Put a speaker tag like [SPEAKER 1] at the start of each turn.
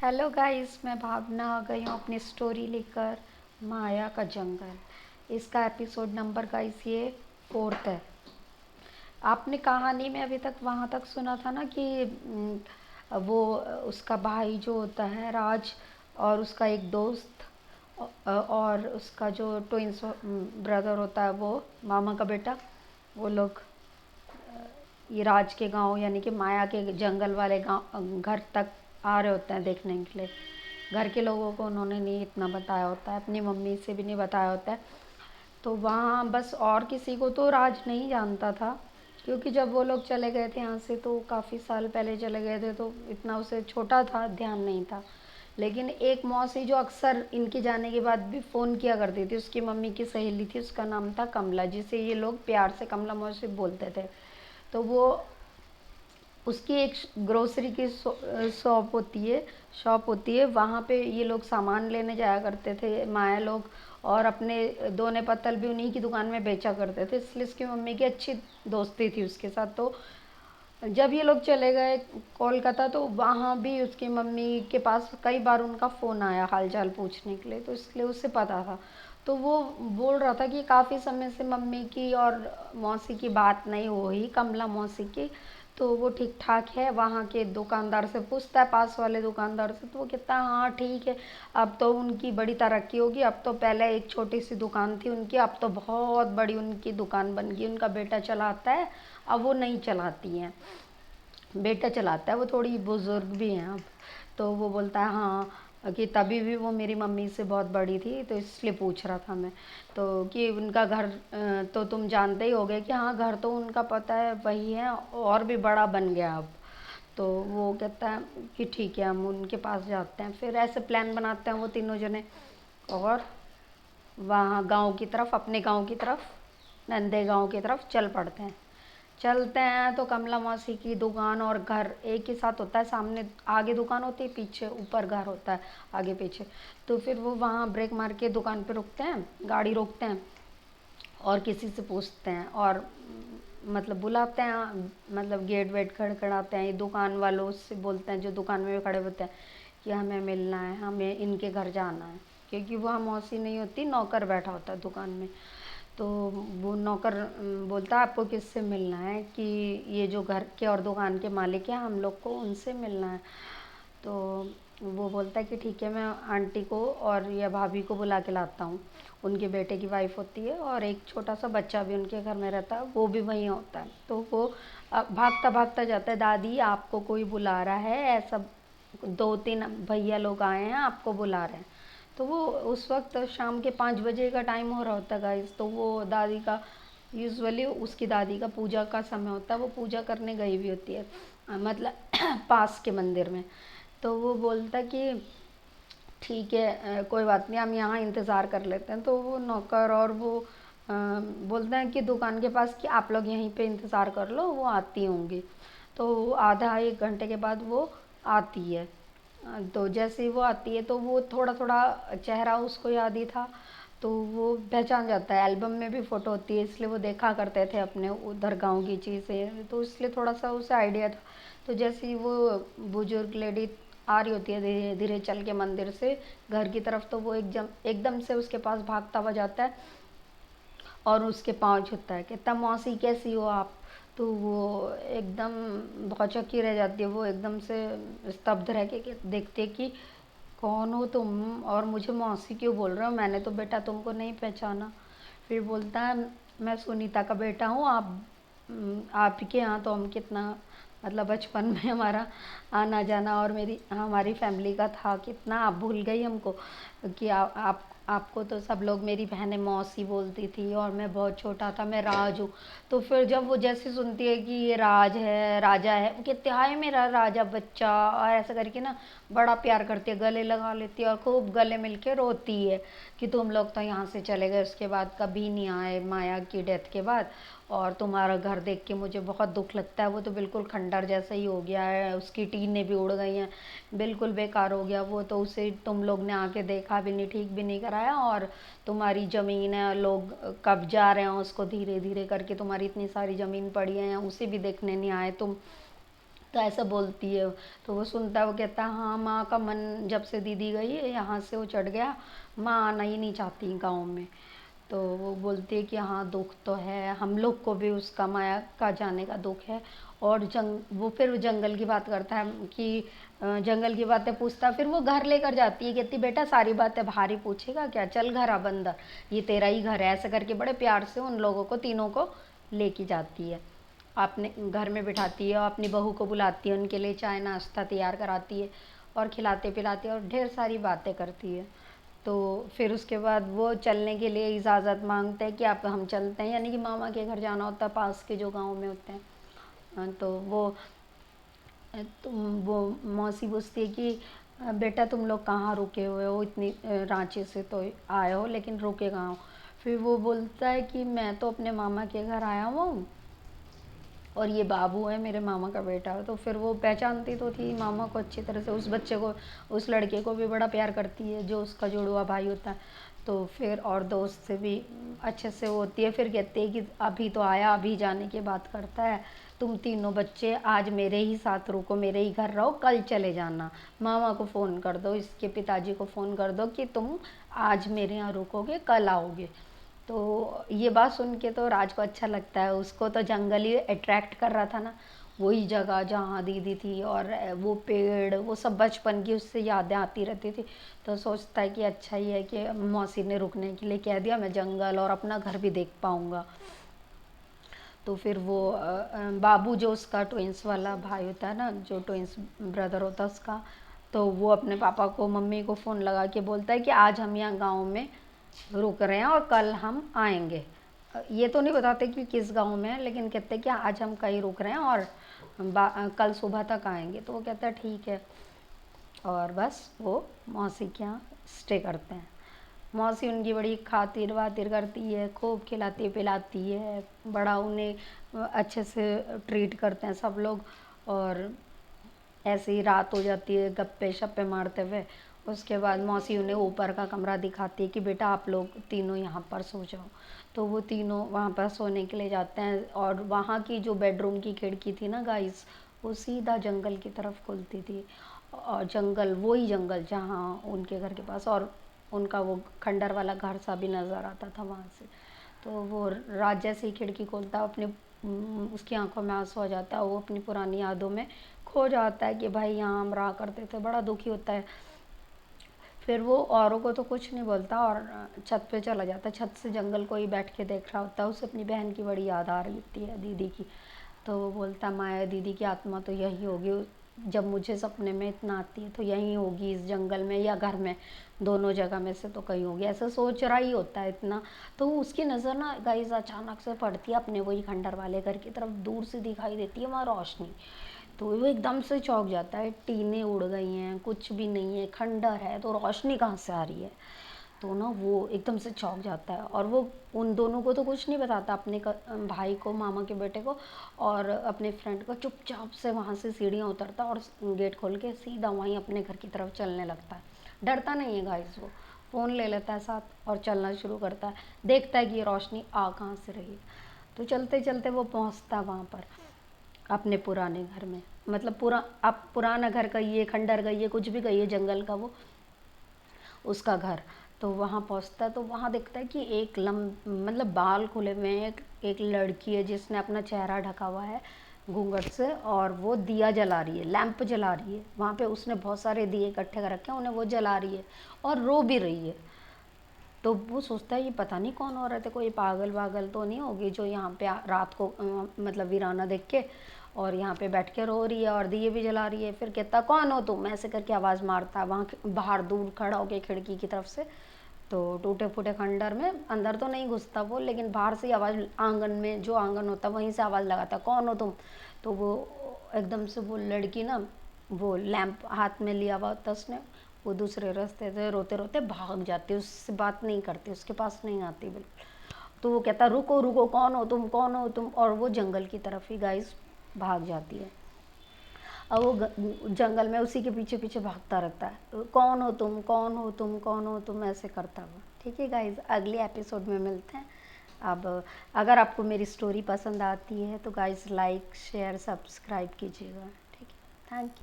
[SPEAKER 1] Hello guys, मैं भावना आ गई हूँ अपनी स्टोरी लेकर। माया का जंगल, इसका एपिसोड नंबर गाइस ये 4th है। आपने कहानी में अभी तक वहाँ तक सुना था ना कि वो उसका भाई जो होता है राज, और उसका एक दोस्त, और उसका जो ट्विंस ब्रदर होता है वो मामा का बेटा, वो लोग ये राज के गांव यानी कि माया के जंगल वाले गांव घर तक आ रहे होते हैं देखने के लिए। घर के लोगों को उन्होंने नहीं इतना बताया होता है, अपनी मम्मी से भी नहीं बताया होता है। तो वहाँ बस और किसी को तो राज नहीं जानता था, क्योंकि जब वो लोग चले गए थे यहाँ से तो काफ़ी साल पहले चले गए थे, तो इतना उसे छोटा था, ध्यान नहीं था। लेकिन एक मौसी जो अक्सर इनके जाने के बाद भी फ़ोन किया करती थी, उसकी मम्मी की सहेली थी, उसका नाम था कमला, जिसे ये लोग प्यार से कमला मौसी बोलते थे। तो वो उसकी एक ग्रोसरी की शॉप होती है, वहाँ पे ये लोग सामान लेने जाया करते थे माया लोग, और अपने दोने पत्तल भी उन्हीं की दुकान में बेचा करते थे, इसलिए उसकी मम्मी की अच्छी दोस्ती थी उसके साथ। तो जब ये लोग चले गए कोलकाता, तो वहाँ भी उसकी मम्मी के पास कई बार उनका फ़ोन आया हाल चाल पूछने के लिए, तो इसलिए उसे पता था। तो वो बोल रहा था कि काफ़ी समय से मम्मी की और मौसी की बात नहीं हुई, कमला मौसी की। तो वो ठीक ठाक है, वहाँ के दुकानदार से पूछता है, पास वाले दुकानदार से, तो वो कहता है हाँ ठीक है, अब तो उनकी बड़ी तरक्की होगी, अब तो पहले एक छोटी सी दुकान थी उनकी, अब तो बहुत बड़ी उनकी दुकान बन गई, उनका बेटा चलाता है, अब वो नहीं चलाती हैं, बेटा चलाता है, वो थोड़ी बुज़ुर्ग भी हैं अब। तो वो बोलता है हाँ, कि तभी भी वो मेरी मम्मी से बहुत बड़ी थी, तो इसलिए पूछ रहा था मैं। तो कि उनका घर तो तुम जानते ही होगे कि हाँ, घर तो उनका पता है वही है, और भी बड़ा बन गया अब। तो वो कहता है कि ठीक है, हम उनके पास जाते हैं। फिर ऐसे प्लान बनाते हैं वो तीनों जने, और वहाँ गांव की तरफ, अपने गांव की तरफ, नंदे गांव की तरफ चल पड़ते हैं। चलते हैं तो कमला मौसी की दुकान और घर एक ही साथ होता है, सामने आगे दुकान होती है, पीछे ऊपर घर होता है, आगे पीछे। तो फिर वो वहाँ ब्रेक मार के दुकान पे रुकते हैं, गाड़ी रोकते हैं, और किसी से पूछते हैं, और मतलब बुलाते हैं, मतलब गेट वेट खड़खड़ाते हैं, ये दुकान वालों से बोलते हैं जो दुकान में खड़े होते हैं कि हमें मिलना है, हमें इनके घर जाना है, क्योंकि वहाँ मौसी नहीं होती, नौकर बैठा होता है दुकान में। तो वो नौकर बोलता है आपको किससे मिलना है, कि ये जो घर के और दुकान के मालिक हैं, हम लोग को उनसे मिलना है। तो वो बोलता है कि ठीक है, मैं आंटी को और या भाभी को बुला के लाता हूँ। उनके बेटे की वाइफ होती है, और एक छोटा सा बच्चा भी उनके घर में रहता है, वो भी वहीं होता है। तो वो भागता भागता जाता है, दादी आपको कोई बुला रहा है, ऐसा 2-3 भैया लोग आए हैं, आपको बुला रहे हैं। तो वो उस वक्त शाम के 5 बजे का टाइम हो रहा होता है गाइस। तो वो दादी का, यूजुअली उसकी दादी का पूजा का समय होता है, वो पूजा करने गई हुई होती है, मतलब पास के मंदिर में। तो वो बोलता कि ठीक है, कोई बात नहीं, हम यहाँ इंतज़ार कर लेते हैं। तो वो नौकर और वो बोलते हैं कि दुकान के पास कि आप लोग यहीं पे इंतज़ार कर लो, वो आती होंगी। तो आधा 1 घंटे के बाद वो आती है। तो जैसे ही वो आती है, तो वो थोड़ा थोड़ा चेहरा उसको याद ही था, तो वो पहचान जाता है, एल्बम में भी फ़ोटो होती है, इसलिए वो देखा करते थे अपने उधर गांव की चीज़ें, तो इसलिए थोड़ा सा उसे आइडिया था। तो जैसे ही वो बुजुर्ग लेडी आ रही होती है धीरे धीरे चल के मंदिर से घर की तरफ, तो वो एकदम से उसके पास भागता हुआ जाता है, और उसके पाँव छूता है, कहता मौसी कैसी हो आप। तो वो एकदम भौचक्की रह जाती है, वो एकदम से स्तब्ध रह के देखती है कि कौन हो तुम, और मुझे मौसी क्यों बोल रहे हो, मैंने तो बेटा तुमको नहीं पहचाना। फिर बोलता है मैं सुनीता का बेटा हूँ, आपके यहाँ तो हम कितना, मतलब बचपन में हमारा आना जाना, और मेरी हमारी फैमिली का था, कितना आप भूल गई हमको, कि आप आपको तो सब लोग मेरी बहनें मौसी बोलती थी, और मैं बहुत छोटा था, मैं राज हूँ। तो फिर जब वो जैसे सुनती है कि ये राज है, राजा है, वो कहती है हाय मेरा राजा बच्चा, और ऐसा करके ना बड़ा प्यार करती है, गले लगा लेती है, और खूब गले मिलके रोती है कि तुम लोग तो यहाँ से चले गए, उसके बाद कभी नहीं आए माया की डेथ के बाद, और तुम्हारा घर देख के मुझे बहुत दुख लगता है, वो तो बिल्कुल खंडर जैसा ही हो गया है, उसकी टीनें भी उड़ गई हैं, बिल्कुल बेकार हो गया वो, तो उसे तुम लोग ने आके देखा भी नहीं, ठीक भी नहीं कराया, और तुम्हारी ज़मीन है, लोग कब्जा रहे हैं उसको धीरे धीरे करके, तुम्हारी इतनी सारी ज़मीन पड़ी है, उसे भी देखने नहीं आए तुम। तो ऐसा बोलती है। तो वो सुनता है, वो कहता है हाँ माँ का मन जब से दीदी गई है यहाँ से वो चढ़ गया, माँ आना ही नहीं चाहती गाँव में। तो वो बोलती है कि हाँ दुख तो है, हम लोग को भी उसका माया का जाने का दुख है। और वो फिर जंगल की बात करता है कि जंगल की बातें पूछता, फिर वो घर लेकर जाती है, कहती बेटा सारी बातें बाहर ही पूछेगा क्या, चल घर अब अंदर, ये तेरा ही घर है, ऐसे करके बड़े प्यार से उन लोगों को तीनों को लेके जाती है, अपने घर में बिठाती है और अपनी बहू को बुलाती है, उनके लिए चाय नाश्ता तैयार कराती है और खिलाते पिलाती है और ढेर सारी बातें करती है। तो फिर उसके बाद वो चलने के लिए इजाज़त मांगते हैं कि आप हम चलते हैं, यानी कि मामा के घर जाना होता है, पास के जो गांव में होते हैं। तो वो मौसी पूछती है कि बेटा तुम लोग कहाँ रुके हुए हो, इतनी रांची से तो आए हो लेकिन रुके कहाँ हो। फिर वो बोलता है कि मैं तो अपने मामा के घर आया हुआ हूँ और ये बाबू है मेरे मामा का बेटा। तो फिर वो पहचानती तो थी मामा को अच्छी तरह से, उस बच्चे को, उस लड़के को भी बड़ा प्यार करती है जो उसका जुड़वा भाई होता है। तो फिर और दोस्त से भी अच्छे से होती है। फिर कहते हैं कि अभी तो आया, अभी जाने की बात करता है, तुम तीनों बच्चे आज मेरे ही साथ रुको, मेरे ही घर रहो, कल चले जाना, मामा को फ़ोन कर दो, इसके पिताजी को फ़ोन कर दो कि तुम आज मेरे यहाँ रुकोगे, कल आओगे। तो ये बात सुन के तो राज को अच्छा लगता है, उसको तो जंगल ही अट्रैक्ट कर रहा था ना, वही जगह जहाँ दीदी थी और वो पेड़, वो सब बचपन की उससे यादें आती रहती थी। तो सोचता है कि अच्छा ही है कि मौसी ने रुकने के लिए कह दिया, मैं जंगल और अपना घर भी देख पाऊँगा। तो फिर वो बाबू जो उसका ट्विंस वाला भाई होता है ना, जो ट्विंस ब्रदर होता है उसका, तो वो अपने पापा को, मम्मी को फ़ोन लगा के बोलता है कि आज हम यहाँ गांव में रुक रहे हैं और कल हम आएंगे। ये तो नहीं बताते कि किस गांव में है, लेकिन कहते हैं कि आज हम कहीं रुक रहे हैं और कल सुबह तक आएंगे। तो वो कहता है ठीक है, और बस वो मौसी के यहाँ स्टे करते हैं। मौसी उनकी बड़ी खातिर वातिर करती है, खूब खिलाती पिलाती है, बड़ा उन्हें अच्छे से ट्रीट करते हैं सब लोग। और ऐसे ही रात हो जाती है गप्पे शप्पे मारते हुए। उसके बाद मौसी उन्हें ऊपर का कमरा दिखाती है कि बेटा आप लोग तीनों यहाँ पर सो जाओ। तो वो तीनों वहाँ पर सोने के लिए जाते हैं और वहाँ की जो बेडरूम की खिड़की थी ना गाइस, वो सीधा जंगल की तरफ खुलती थी। और जंगल, वही जंगल जहाँ उनके घर के पास और उनका वो खंडर वाला घर सा भी नज़र आता था वहाँ से। तो वो रात जैसे ही खिड़की खोलता है, अपने उसकी आंखों में आंसू आ जाता है, वो अपनी पुरानी यादों में खो जाता है कि भाई यहाँ हम रहा करते थे, बड़ा दुखी होता है। फिर वो औरों को तो कुछ नहीं बोलता और छत पे चला जाता है। छत से जंगल को ही बैठ के देख रहा होता है, उसे अपनी बहन की बड़ी याद आ रही होती है, दीदी की। तो वो बोलता, माया दीदी की आत्मा तो यही होगी, जब मुझे सपने में इतना आती है तो यहीं होगी, इस जंगल में या घर में, दोनों जगह में से तो कहीं होगी, ऐसा सोच रहा ही होता है इतना। तो उसकी नज़र ना गाइस अचानक से पड़ती है अपने वही खंडर वाले घर की तरफ, दूर से दिखाई देती है वहाँ रोशनी। तो वो एकदम से चौंक जाता है, टीनें उड़ गई हैं, कुछ भी नहीं है, खंडर है, तो रोशनी कहाँ से आ रही है। तो ना वो एकदम से चौंक जाता है और वो उन दोनों को तो कुछ नहीं बताता, अपने भाई को, मामा के बेटे को और अपने फ्रेंड को। चुपचाप से वहाँ से सीढ़ियाँ उतरता और गेट खोल के सीधा वहीं अपने घर की तरफ चलने लगता है। डरता नहीं है गाइस, वो फ़ोन ले लेता है साथ और चलना शुरू करता है। देखता है कि ये रोशनी आ कहाँ से रही है। तो चलते चलते वो पहुँचता है वहाँ पर अपने पुराने घर में, मतलब आप पुराना घर कहिए, खंडर कहिए, कुछ भी कहिए, जंगल का वो उसका घर। तो वहाँ पहुँचता है तो वहाँ दिखता है कि एक मतलब बाल खुले हुए हैं, एक लड़की है जिसने अपना चेहरा ढका हुआ है घूंघट से, और वो दिया जला रही है, लैंप जला रही है। वहाँ पे उसने बहुत सारे दिए इकट्ठे कर रखे हैं, उन्हें वो जला रही है और रो भी रही है। तो वो सोचता है ये पता नहीं कौन औरत है, कोई पागल वागल तो नहीं होगी जो यहाँ पे रात को मतलब वीराना देख के और यहाँ पे बैठ के रो रही है और दिए भी जला रही है। फिर कहता कौन हो तुम, ऐसे करके आवाज़ मारता है वहाँ बाहर दूर खड़ा होके खिड़की की तरफ से। तो टूटे फूटे खंडर में अंदर तो नहीं घुसता वो, लेकिन बाहर से आवाज़, आंगन में जो आंगन होता है वहीं से आवाज़ लगाता कौन हो तुम। तो वो एकदम से वो लड़की ना, वो लैंप हाथ में लिया हुआ होता उसने, वो दूसरे रास्ते से रोते रोते भाग जाती, उससे बात नहीं करती, उसके पास नहीं आती बिल्कुल। तो वो कहता रुको रुको, कौन हो तुम, कौन हो तुम, और वो जंगल की तरफ ही गाइस भाग जाती है। और वो जंगल में उसी के पीछे पीछे भागता रहता है, कौन हो तुम, कौन हो तुम, कौन हो तुम, ऐसे करता हुआ। ठीक है गाइस, अगले एपिसोड में मिलते हैं। अब अगर आपको मेरी स्टोरी पसंद आती है तो गाइस लाइक शेयर सब्सक्राइब कीजिएगा। ठीक है। Thank you.